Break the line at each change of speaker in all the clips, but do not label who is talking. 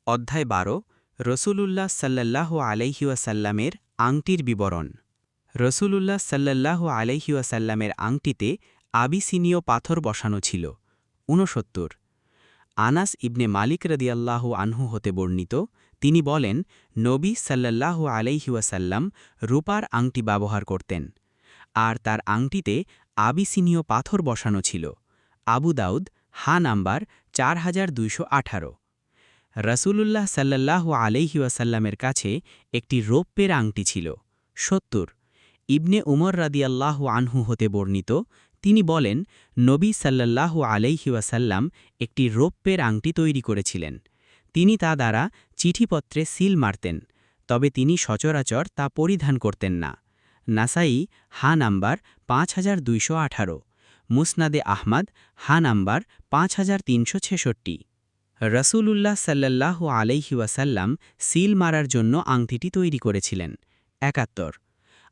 অধ্যায় ১২ রসূলুল্লাহ সাল্লাল্লাহু আলাইহি ওয়াসাল্লামের আংটির বিবরণ। রসূলুল্লাহ সাল্লাল্লাহু আলাইহি ওয়াসাল্লামের আংটিতে আবিসিনীয় পাথর বসানো ছিল। ৬৯ আনাস ইবনে মালিক রাদিয়াল্লাহু আনহু হতে বর্ণিত, তিনি বলেন, নবী সাল্লাল্লাহু আলাইহি ওয়াসাল্লাম রূপার আংটি ব্যবহার করতেন, আর তার আংটিতে আবিসিনীয় পাথর বসানো ছিল। আবু দাউদ নাম্বার 4218। রাসূলুল্লাহ সাল্লাল্লাহু আলাইহি ওয়াসাল্লামের কাছে একটি রৌপ্যের আংটি ছিল। ৭০ ইবনে উমর রাদিয়াল্লাহু আনহু হতে বর্ণিত, তিনি বলেন, নবী সাল্লাল্লাহু আলাইহি ওয়াসাল্লাম একটি রৌপ্যের আংটি তৈরি করেছিলেন। তিনি তা দ্বারা চিঠিপত্রে সিল মারতেন, তবে তিনি সচরাচর তা পরিধান করতেন না। নাসাই নাম্বার 5218, মুসনাদে আহমদ নাম্বার 5366। রসূলুল্লাহ সাল্লাল্লাহু আলাইহি ওয়াসাল্লাম সিল মারার জন্য আংটিটি তৈরি করেছিলেন। ৭১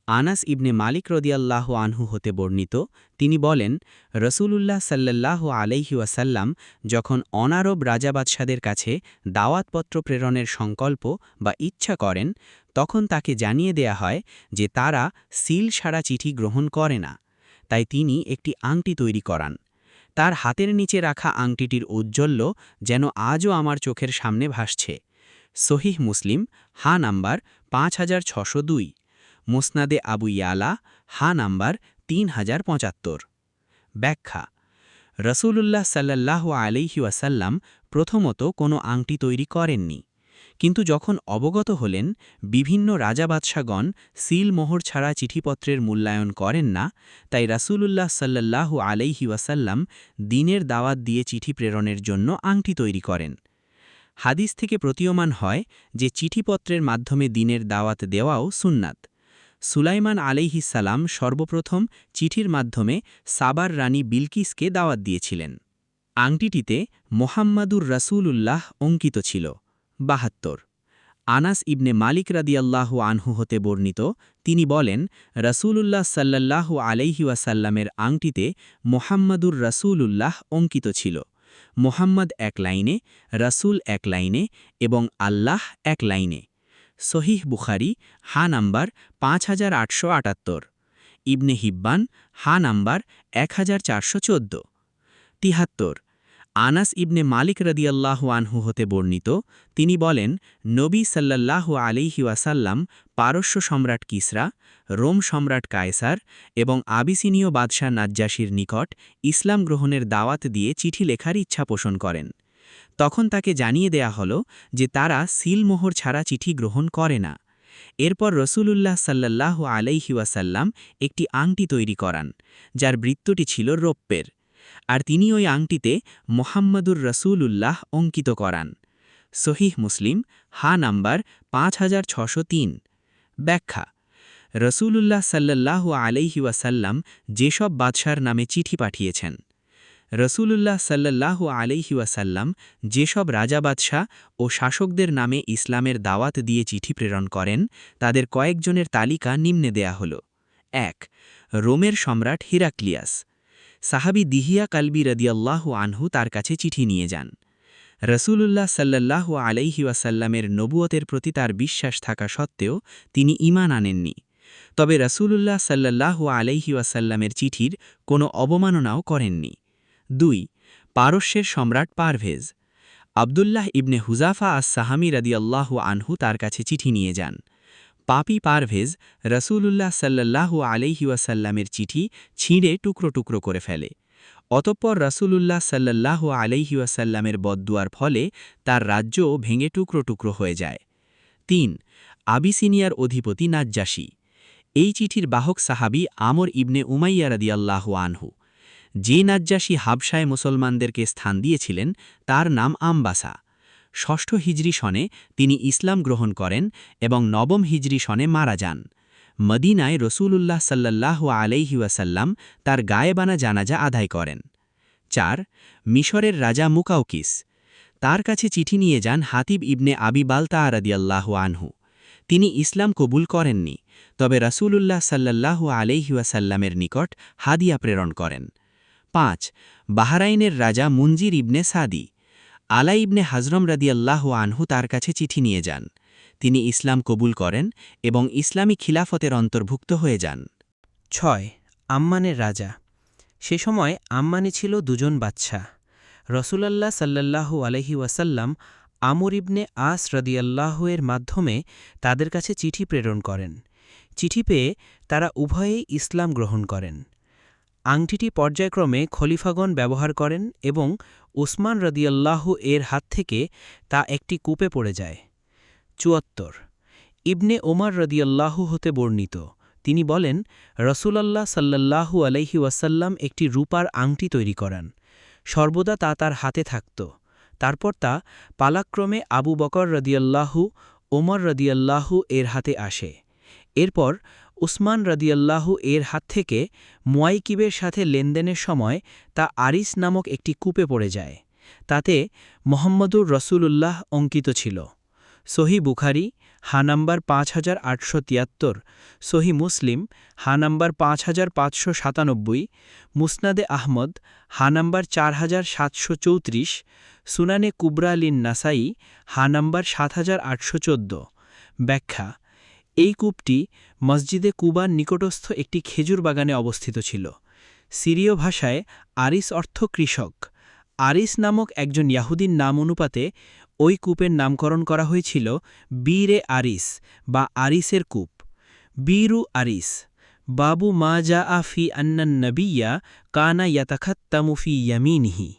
আনাস ইবনে মালিক রদিয়াল্লাহু আনহু হতে বর্ণিত, তিনি বলেন, রসূলুল্লাহ সাল্লাল্লাহু আলাইহি ওয়াসাল্লাম যখন অনারব রাজাবাদশাদের কাছে দাওয়াতপত্র প্রেরণের সংকল্প বা ইচ্ছা করেন, তখন তাকে জানিয়ে দেয়া হয় যে তারা সিল সারা চিঠি গ্রহণ করে না। তাই তিনি একটি আংটি তৈরি করান। তার হাতের নিচে রাখা আংটিটির ঔজ্জ্বল্য যেন আজও আমার চোখের সামনে ভাসছে। সহিহ মুসলিম নাম্বার 5602, মুসনাদে আবু ইয়ালা নাম্বার 3075। ব্যাখ্যা: রসূলুল্লাহ সাল্লাল্লাহু আলাইহি ওয়াসাল্লাম প্রথমত কোনো আংটি তৈরি করেননি, কিন্তু যখন অবগত হলেন বিভিন্ন রাজাবাদশাগণ সিল মোহর ছাড়া চিঠিপত্রের মূল্যায়ন করেন না, তাই রাসূলুল্লাহ সাল্লাল্লাহু আলাইহি ওয়াসাল্লাম দ্বীনের দাওয়াত দিয়ে চিঠি প্রেরণের জন্য আংটি তৈরি করেন। হাদিস থেকে প্রতীয়মান হয় যে চিঠিপত্রের মাধ্যমে দ্বীনের দাওয়াত দেওয়াও সুন্নাত। সুলাইমান আলাইহিস সালাম সর্বপ্রথম চিঠির মাধ্যমে সাবার রানী বিলকিসকে দাওয়াত দিয়েছিলেন। আংটিটিতে মোহাম্মদুর রাসূলুল্লাহ অঙ্কিত ছিল। ৭২ আনাস ইবনে মালিক রাদিয়াল্লাহু আনহু হতে বর্ণিত, তিনি বলেন, রাসূলুল্লাহ সাল্লাল্লাহু আলাইহি ওয়াসাল্লামের আংটিতে মোহাম্মদুর রাসূলুল্লাহ অঙ্কিত ছিল। মোহাম্মদ এক লাইনে, রাসূল এক লাইনে এবং আল্লাহ এক লাইনে। সহিহ বুখারী নাম্বার 5878, ইবনে হিব্বান নাম্বার 1414। ৭৩ আনাস ইবনে মালিক রাদিয়াল্লাহু আনহু হতে বর্ণিত, তিনি বলেন, নবী সাল্লাল্লাহু আলাইহি ওয়াসাল্লাম পারস্য সম্রাট কিসরা, রোম সম্রাট কায়সার এবং আবিসিনীয় বাদশাহ নাজ্জাশির নিকট ইসলাম গ্রহণের দাওয়াত দিয়ে চিঠি লেখার ইচ্ছা পোষণ করেন। তখন তাকে জানিয়ে দেয়া হল যে তারা সিলমোহর ছাড়া চিঠি গ্রহণ করে না। এরপর রসূলুল্লাহ সাল্লাল্লাহু আলাইহি ওয়াসাল্লাম একটি আংটি তৈরি করান, যার বৃত্তটি ছিল রৌপ্যের, আর তিনি ওই আংটিতে মোহাম্মদুর রাসূলুল্লাহ অঙ্কিত করান। সহিহ মুসলিম নাম্বার 5603। ব্যাখ্যা: রসূলুল্লাহ সাল্লাল্লাহু আলাইহি ওয়াসাল্লাম যেসব বাদশার নামে চিঠি পাঠিয়েছেন, রসূলুল্লাহ সাল্লাল্লাহু আলাইহি ওয়াসাল্লাম যেসব রাজা বাদশাহ ও শাসকদের নামে ইসলামের দাওয়াত দিয়ে চিঠি প্রেরণ করেন, তাদের কয়েকজনের তালিকা নিম্নে দেয়া হল। ১ রোমের সম্রাট হিরাক্লিয়াস। সাহাবী দিহিয়া কালবি রাদিয়াল্লাহু আনহু তার কাছে চিঠি নিয়ে যান। রসূলুল্লাহ সাল্লাল্লাহু আলাইহি ওয়াসাল্লামের নবুয়তের প্রতি তার বিশ্বাস থাকা সত্ত্বেও তিনি ঈমান আনেননি, তবে রসূলুল্লাহ সাল্লাল্লাহু আলাইহি ওয়াসাল্লামের চিঠির কোনো অবমাননাও করেননি। ২ পারস্যের সম্রাট পারভেজ। আবদুল্লাহ ইবনে হুজাফা আস-সাহামী রাদিয়াল্লাহু আনহু তার কাছে চিঠি নিয়ে যান। পাপী পারভেজ রসূলুল্লাহ সাল্লাল্লাহু আলাইহি ওয়াসাল্লামের চিঠি ছিঁড়ে টুকরো টুকরো করে ফেলে। অতঃপর রসূলুল্লাহ সাল্লাল্লাহু আলাইহি ওয়াসাল্লামের বদদুয়ার ফলে তার রাজ্যও ভেঙে টুকরো টুকরো হয়ে যায়। ৩ আবিসিনিয়ার অধিপতি নাজ্জাশী। এই চিঠির বাহক সাহাবী আমর ইবনে উমাইয়া রাদিয়াল্লাহু আনহু। যে নাজ্জাশী হাবশায় মুসলমানদেরকে স্থান দিয়েছিলেন তার নাম আমবাসা। ৬ষ্ঠ হিজরি সনে তিনি ইসলাম গ্রহণ করেন এবং ৯ম হিজরি সনে মারা যান। মদিনায় রসূলুল্লাহ সাল্লাল্লাহু আলাইহি ওয়াসাল্লাম তার গায়েবানা জানাজা আদায় করেন। ৪ মিশরের রাজা মুকাউকিস। তার কাছে চিঠি নিয়ে যান হাতিব ইবনে আবি বালতাআ রাদিয়াল্লাহু আনহু। তিনি ইসলাম কবুল করেননি, তবে রাসূলুল্লাহ সাল্লাল্লাহু আলাইহি ওয়াসাল্লামের নিকট হাদিয়া প্রেরণ করেন। ৫ বাহরাইনের রাজা মুনজির ইবনে সাদি। আলা ইবনে হাজরম রাদিয়াল্লাহু আনহু তার কাছে চিঠি নিয়ে যান। তিনি ইসলাম কবুল করেন এবং ইসলামী খিলাফতের অন্তর্ভুক্ত হয়ে যান।
6 আম্মানের রাজা। সে সময় আম্মানে ছিল দুজন বাদশাহ। রসুলাল্লাহ সাল্লাল্লাহু আলহি ওয়াসাল্লাম আমর ইবনে আস রাদিয়াল্লাহু এর মাধ্যমে তাদের কাছে চিঠি প্রেরণ করেন। চিঠি পেয়ে তারা উভয়েই ইসলাম গ্রহণ করেন। আংটিটি পর্যায়ক্রমে খলিফাগণ ব্যবহার করেন এবং উসমান রাদিয়াল্লাহু এর হাত থেকে তা একটি কূপে পড়ে যায়। ৭৪ ইবনে ওমর রাদিয়াল্লাহু হতে বর্ণিত, তিনি বলেন, রসুলাল্লাহ সাল্লাল্লাহু আলাইহি ওয়াসাল্লাম একটি রূপার আংটি তৈরি করান। সর্বদা তা তার হাতে থাকত। তারপর তা পালাক্রমে আবু বকর রাদিয়াল্লাহু, ওমর রাদিয়াল্লাহু এর হাতে আসে। এরপর উসমান রাদিয়াল্লাহু এর হাত থেকে মুয়াইকিবের সাথে লেনদেনের সময় তা আরিস নামক একটি কূপে পড়ে যায়। তাতে মোহাম্মদুর রসুলুল্লাহ অঙ্কিত ছিল। সহি বুখারি হা নাম্বার 5873, সহি মুসলিম হা নাম্বার 5597, মুসনাদে আহমদ হা নাম্বার 4734, সুনানে কুবরা লিন নাসাই হা নাম্বার 7814। ব্যাখ্যা: এই কূপটি মসজিদে কুবার নিকটস্থ একটি খেজুর বাগানে অবস্থিত ছিল। সিরীয় ভাষায় আরিস অর্থ কৃষক। আরিস নামক একজন ইয়াহুদীর নাম অনুপাতে ওই কূপের নামকরণ করা হয়েছিল বীরে আরিস বা আরিসের কূপ। বীরু আরিস। বাবু মা জা আফি আন্নান নবিয়্যা কানা ইয়াতাখাত্তামু ফি ইয়ামিনিহি।